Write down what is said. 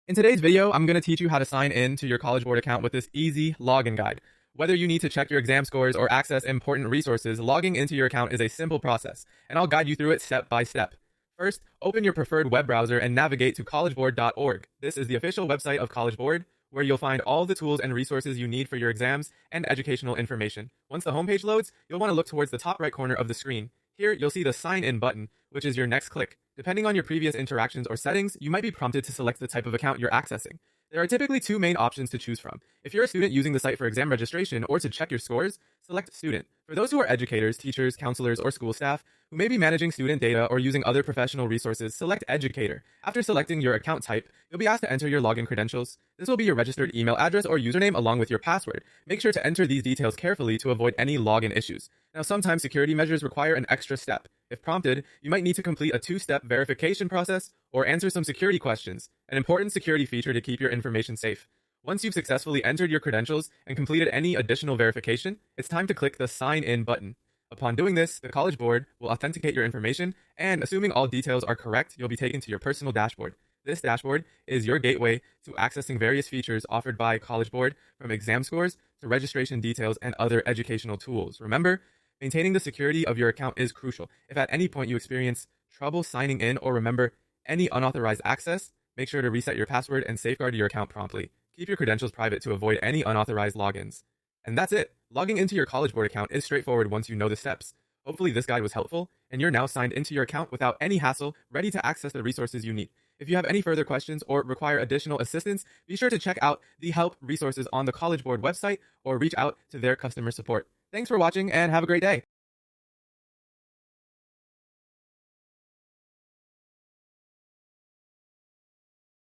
In today's video, I'm going to teach you how to sign in to your College Board account with this easy login guide. Whether you need to check your exam scores or access important resources, logging into your account is a simple process, and I'll guide you through it step by step. First, open your preferred web browser and navigate to collegeboard.org. This is the official website of College Board, where you'll find all the tools and resources you need for your exams and educational information. Once the homepage loads, you'll want to look towards the top right corner of the screen. Here, you'll see the Sign In button, which is your next click. Depending on your previous interactions or settings, you might be prompted to select the type of account you're accessing. There are typically two main options to choose from. If you're a student using the site for exam registration or to check your scores, select Student. For those who are educators, teachers, counselors, or school staff who may be managing student data or using other professional resources, select Educator. After selecting your account type, you'll be asked to enter your login credentials. This will be your registered email address or username along with your password. Make sure to enter these details carefully to avoid any login issues. Now, sometimes security measures require an extra step. If prompted, you might need to complete a two-step verification process or answer some security questions, an important security feature to keep your information safe. Once you've successfully entered your credentials and completed any additional verification, it's time to click the Sign In button. Upon doing this, the College Board will authenticate your information, and assuming all details are correct, you'll be taken to your personal dashboard. This dashboard is your gateway to accessing various features offered by College Board, from exam scores to registration details and other educational tools. Remember, maintaining the security of your account is crucial. If at any point you experience trouble signing in or remember any unauthorized access, make sure to reset your password and safeguard your account promptly. Keep your credentials private to avoid any unauthorized logins. And that's it. Logging into your College Board account is straightforward once you know the steps. Hopefully this guide was helpful, and you're now signed into your account without any hassle, ready to access the resources you need. If you have any further questions or require additional assistance, be sure to check out the help resources on the College Board website or reach out to their customer support. Thanks for watching and have a great day.